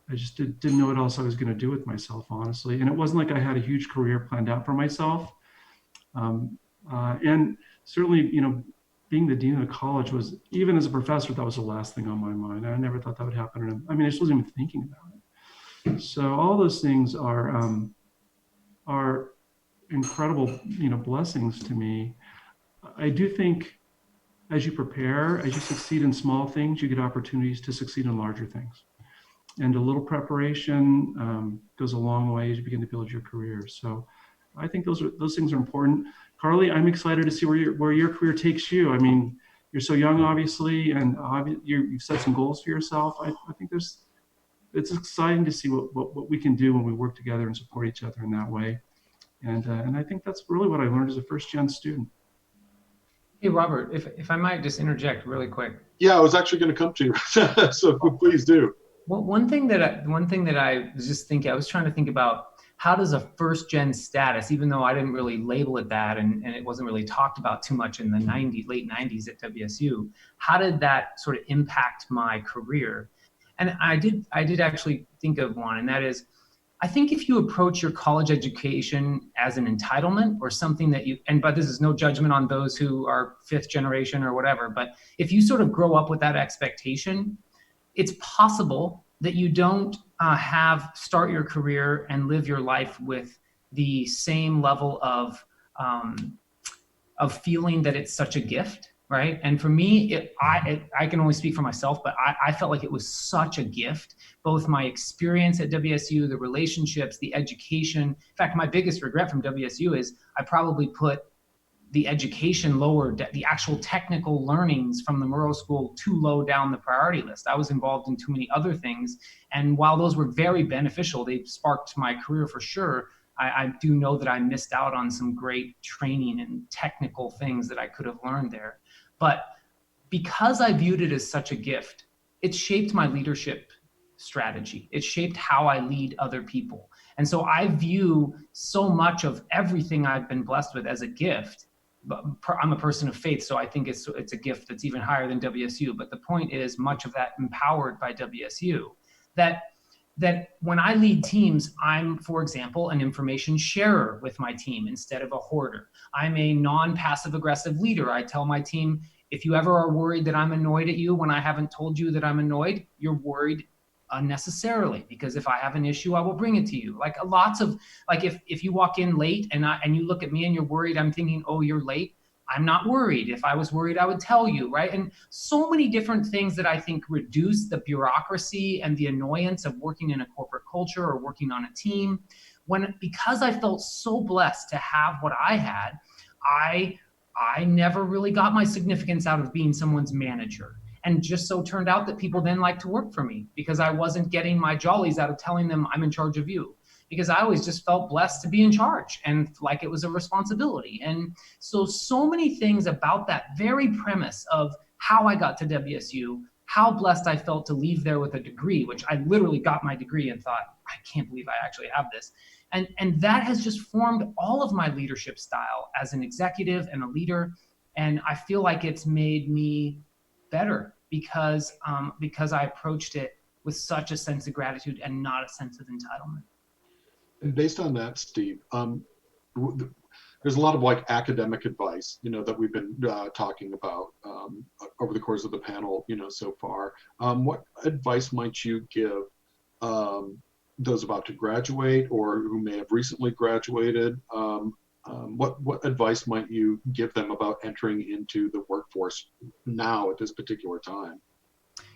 I just didn't know what else I was going to do with myself, honestly. And it wasn't like I had a huge career planned out for myself. And certainly, you know, being the dean of the college was, even as a professor, that was the last thing on my mind. I never thought that would happen. I mean, I just wasn't even thinking about it. So all those things are incredible, you know, blessings to me. I do think as you prepare, as you succeed in small things, you get opportunities to succeed in larger things. And a little preparation goes a long way as you begin to build your career. So I think those things are important. Carly, I'm excited to see where your career takes you. I mean, you're so young, obviously, and you've set some goals for yourself. I think it's exciting to see what we can do when we work together and support each other in that way. And I think that's really what I learned as a first-gen student. Hey, Robert, if I might just interject really quick. Yeah, I was actually going to come to you, so please do. Well, one thing that I was just thinking, I was trying to think about, how does a first-gen status, even though I didn't really label it that, and it wasn't really talked about too much in the late 90s at WSU, how did that sort of impact my career? And I did actually think of one, and that is, I think if you approach your college education as an entitlement or something that but this is no judgment on those who are fifth generation or whatever, but if you sort of grow up with that expectation, it's possible that you don't start your career and live your life with the same level of feeling that it's such a gift. Right. And for me, I can only speak for myself, but I felt like it was such a gift, both my experience at WSU, the relationships, the education. In fact, my biggest regret from WSU is I probably put the education lower, the actual technical learnings from the Murrow School too low down the priority list. I was involved in too many other things. And while those were very beneficial, they sparked my career for sure. I do know that I missed out on some great training and technical things that I could have learned there. But because I viewed it as such a gift, it shaped my leadership strategy. It shaped how I lead other people. And so I view so much of everything I've been blessed with as a gift. But I'm a person of faith, so I think it's a gift that's even higher than WSU. But the point is, much of that empowered by WSU. That when I lead teams, I'm, for example, an information sharer with my team instead of a hoarder. I'm a non-passive aggressive leader. I tell my team, if you ever are worried that I'm annoyed at you when I haven't told you that I'm annoyed, you're worried unnecessarily, because if I have an issue, I will bring it to you. Like if you walk in late and you look at me and you're worried, I'm thinking, oh, you're late. I'm not worried. If I was worried, I would tell you, right? And so many different things that I think reduce the bureaucracy and the annoyance of working in a corporate culture or working on a team. Because I felt so blessed to have what I had, I never really got my significance out of being someone's manager. And just so turned out that people then liked to work for me because I wasn't getting my jollies out of telling them I'm in charge of you. Because I always just felt blessed to be in charge and like it was a responsibility. And so many things about that very premise of how I got to WSU, how blessed I felt to leave there with a degree, which I literally got my degree and thought, I can't believe I actually have this. And that has just formed all of my leadership style as an executive and a leader. And I feel like it's made me better because I approached it with such a sense of gratitude and not a sense of entitlement. And based on that, Steve, there's a lot of like academic advice, that we've been talking about over the course of the panel, so far. What advice might you give those about to graduate or who may have recently graduated? What advice might you give them about entering into the workforce now at this particular time?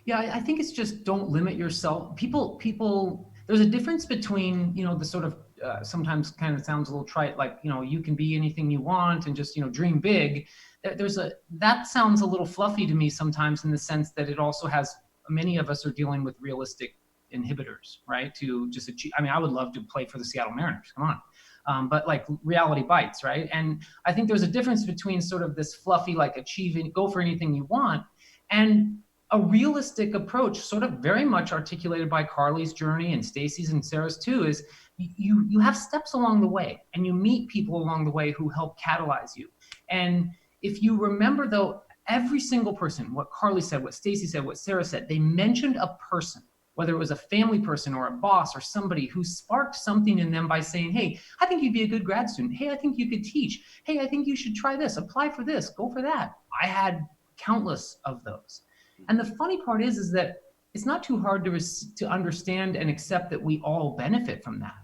Yeah, I think it's just don't limit yourself. People. There's a difference between, the sort of sometimes kind of sounds a little trite, like, you can be anything you want and just, dream big. That sounds a little fluffy to me sometimes, in the sense that it also has, many of us are dealing with realistic inhibitors, right? To just achieve, I mean, I would love to play for the Seattle Mariners, come on. But like, reality bites, right? And I think there's a difference between sort of this fluffy, like, achieving, go for anything you want, and a realistic approach, sort of very much articulated by Carly's journey and Stacey's and Sarah's too, is you have steps along the way, and you meet people along the way who help catalyze you. And if you remember, though, every single person, what Carly said, what Stacey said, what Sarah said, they mentioned a person, whether it was a family person or a boss or somebody who sparked something in them by saying, hey, I think you'd be a good grad student. Hey, I think you could teach. Hey, I think you should try this, apply for this, go for that. I had countless of those. And the funny part is that it's not too hard to understand and accept that we all benefit from that.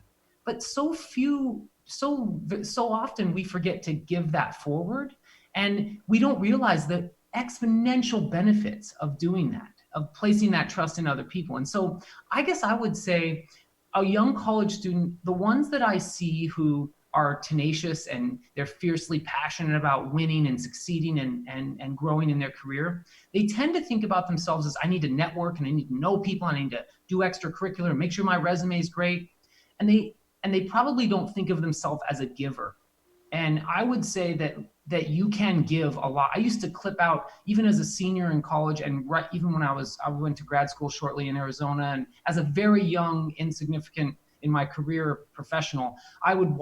But so often we forget to give that forward, and we don't realize the exponential benefits of doing that, of placing that trust in other people. And so I guess I would say a young college student, the ones that I see who are tenacious and they're fiercely passionate about winning and succeeding and growing in their career, they tend to think about themselves as, I need to network and I need to know people, and I need to do extracurricular and make sure my resume is great. And they probably don't think of themselves as a giver. And I would say that you can give a lot. I used to clip out, even as a senior in college, and even when I went to grad school shortly in Arizona, and as a very young, insignificant in my career professional, I would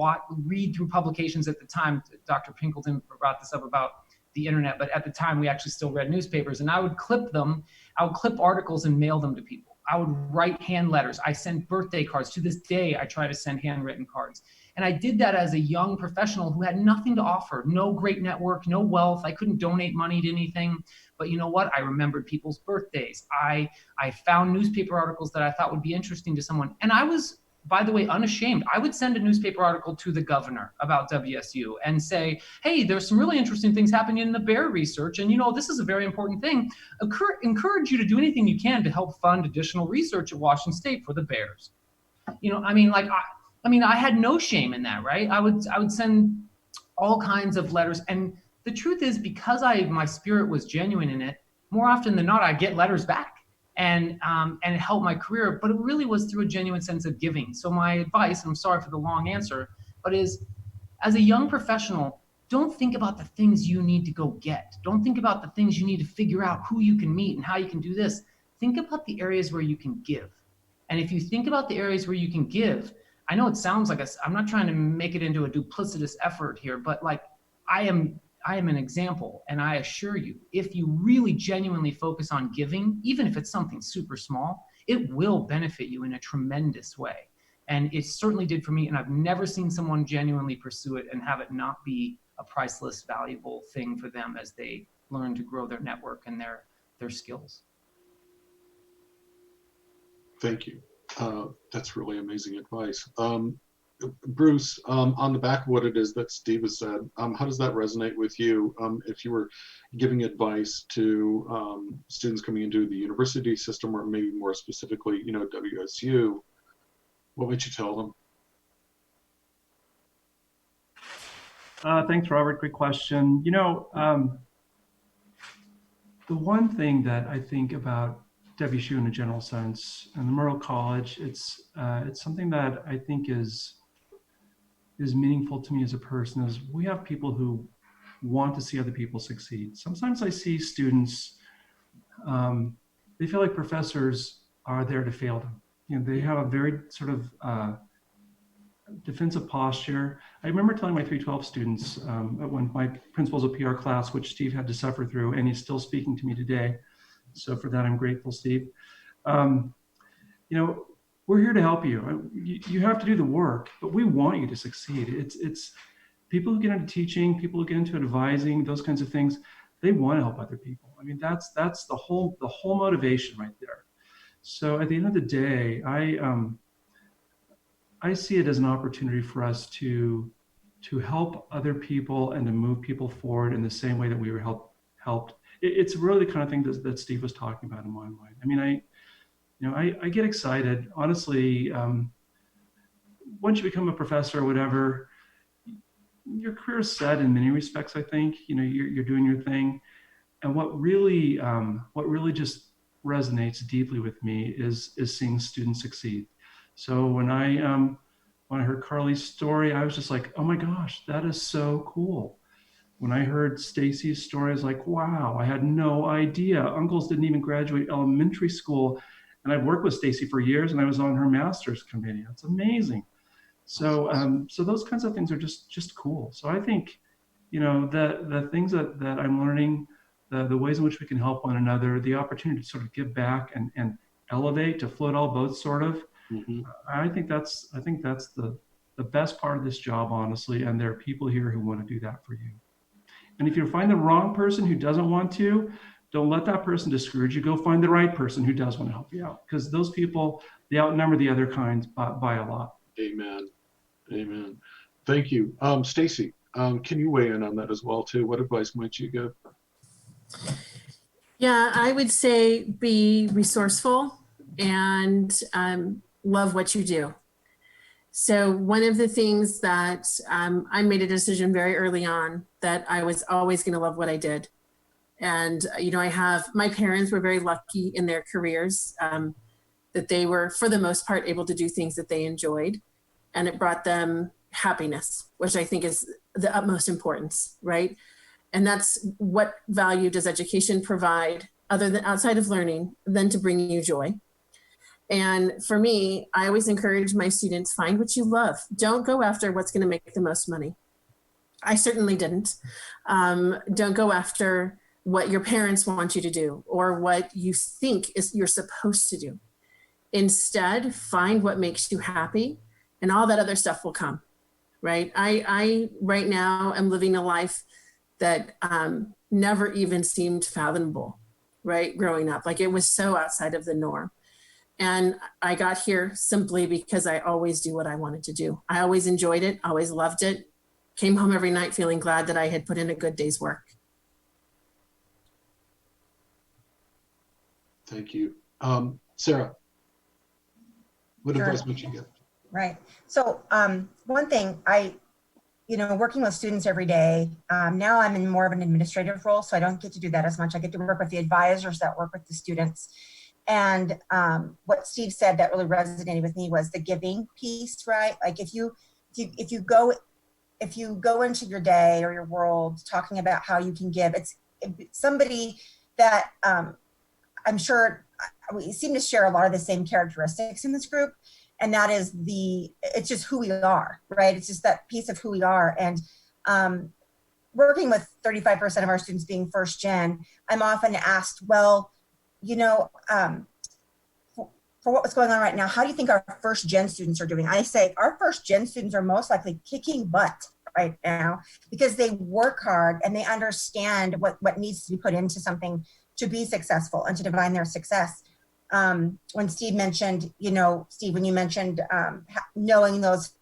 read through publications at the time. Dr. Pinkleton brought this up about the internet, but at the time we actually still read newspapers, and I would clip them. I would clip articles and mail them to people. I would write hand letters. I sent birthday cards. To this day, I try to send handwritten cards. And I did that as a young professional who had nothing to offer, no great network, no wealth. I couldn't donate money to anything. But you know what? I remembered people's birthdays. I found newspaper articles that I thought would be interesting to someone. And I was, by the way, unashamed. I would send a newspaper article to the governor about WSU and say, hey, there's some really interesting things happening in the bear research. And, this is a very important thing. Encourage you to do anything you can to help fund additional research at Washington State for the bears. I had no shame in that, right? I would send all kinds of letters. And the truth is, because my spirit was genuine in it, more often than not, I get letters back. And it helped my career, but it really was through a genuine sense of giving. So my advice, and I'm sorry for the long answer, but is, as a young professional, don't think about the things you need to go get. Don't think about the things you need to figure out, who you can meet and how you can do this. Think about the areas where you can give. And if you think about the areas where you can give, I know it sounds like I'm not trying to make it into a duplicitous effort here, but like, I am an example, and I assure you, if you really genuinely focus on giving, even if it's something super small, it will benefit you in a tremendous way. And it certainly did for me, and I've never seen someone genuinely pursue it and have it not be a priceless, valuable thing for them as they learn to grow their network and their skills. Thank you. That's really amazing advice. Bruce, on the back of what it is that Steve has said, how does that resonate with you? If you were giving advice to students coming into the university system, or maybe more specifically, WSU, what would you tell them? Thanks, Robert. Great question. The one thing that I think about WSU in a general sense, and the Murrow College, it's something that I think is meaningful to me as a person, is we have people who want to see other people succeed. Sometimes I see students, they feel like professors are there to fail them. They have a very sort of defensive posture. I remember telling my 312 students when my principles of PR class, which Steve had to suffer through, and he's still speaking to me today. So for that, I'm grateful, Steve. We're here to help you. You have to do the work, but we want you to succeed. It's people who get into teaching, people who get into advising, those kinds of things, they want to help other people. I mean, that's the whole motivation right there. So at the end of the day, I see it as an opportunity for us to help other people and to move people forward in the same way that we were helped. It's really the kind of thing that Steve was talking about in my mind. I mean, I get excited. Honestly, once you become a professor or whatever, your career is set in many respects. I think you're doing your thing, and what really just resonates deeply with me is seeing students succeed. So when I heard Carly's story, I was just like, oh my gosh, that is so cool. When I heard Stacey's story, I was like, wow, I had no idea. Uncles didn't even graduate elementary school. And I've worked with Stacey for years, and I was on her master's committee. That's amazing. So so those kinds of things are just cool. So I think, the things that I'm learning, the ways in which we can help one another, the opportunity to sort of give back and elevate, to float all boats sort of. Mhm. I think that's the best part of this job, honestly. And there are people here who want to do that for you. And if you find the wrong person who doesn't want to, don't let that person discourage you. Go find the right person who does want to help you out, because those people, they outnumber the other kinds by a lot. Amen. Amen. Thank you. Stacey, can you weigh in on that as well too? What advice might you give? Yeah, I would say be resourceful and love what you do. So one of the things that I made a decision very early on that I was always going to love what I did. And, my parents were very lucky in their careers, that they were, for the most part, able to do things that they enjoyed. And it brought them happiness, which I think is the utmost importance, right? And that's what value does education provide other than outside of learning than to bring you joy. And for me, I always encourage my students, find what you love. Don't go after what's going to make the most money. I certainly didn't. Don't go after what your parents want you to do or what you think is you're supposed to do. Instead, find what makes you happy, and all that other stuff will come, right? I right now am living a life that never even seemed fathomable, right? Growing up, like it was so outside of the norm. And I got here simply because I always do what I wanted to do. I always enjoyed it, always loved it, came home every night feeling glad that I had put in a good day's work. Thank you. Sarah, what Sure. advice would you give? Right. So one thing working with students every day, now I'm in more of an administrative role, so I don't get to do that as much. I get to work with the advisors that work with the students. And what Steve said that really resonated with me was the giving piece, right? Like if you go into your day or your world talking about how you can give, it's somebody that I'm sure we seem to share a lot of the same characteristics in this group. And that is it's just who we are, right? It's just that piece of who we are. And working with 35% of our students being first gen, I'm often asked, well, for what's going on right now, how do you think our first gen students are doing? I say our first gen students are most likely kicking butt right now because they work hard and they understand what needs to be put into something to be successful and to define their success. When Steve mentioned, Steve, when you mentioned knowing those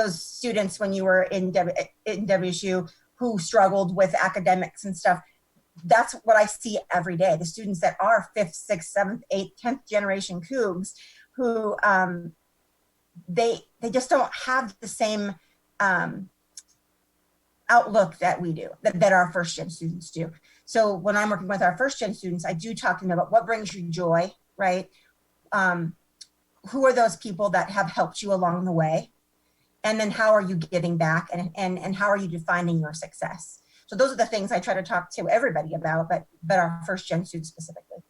students when you were in WSU who struggled with academics and stuff, that's what I see every day. The students that are 5th, 6th, 7th, 8th, 10th generation Cougs who they just don't have the same outlook that we do, that our first gen students do. So when I'm working with our first gen students, I do talk to them about what brings you joy, right? Who are those people that have helped you along the way? And then how are you giving back and how are you defining your success? So those are the things I try to talk to everybody about, but our first gen students specifically.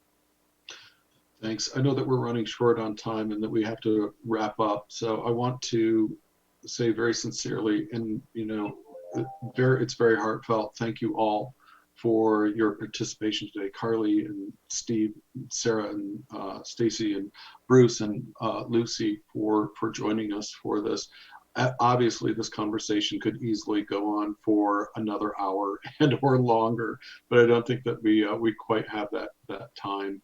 Thanks. I know that we're running short on time and that we have to wrap up. So I want to say very sincerely, and it's very heartfelt. Thank you all for your participation today. Carly and Steve, Sarah and Stacey and Bruce and Lucy for joining us for this. Obviously, this conversation could easily go on for another hour and or longer, but I don't think that we quite have that time.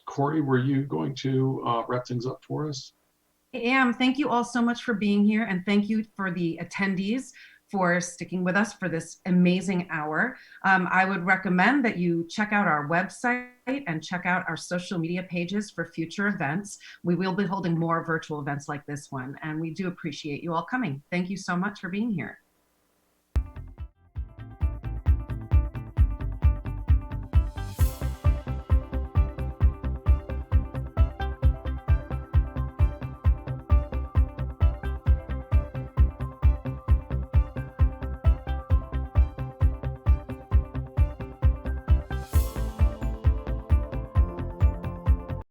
Corey, were you going to wrap things up for us? I am. Thank you all so much for being here, and thank you for the attendees for sticking with us for this amazing hour. I would recommend that you check out our website and check out our social media pages for future events. We will be holding more virtual events like this one, and we do appreciate you all coming. Thank you so much for being here.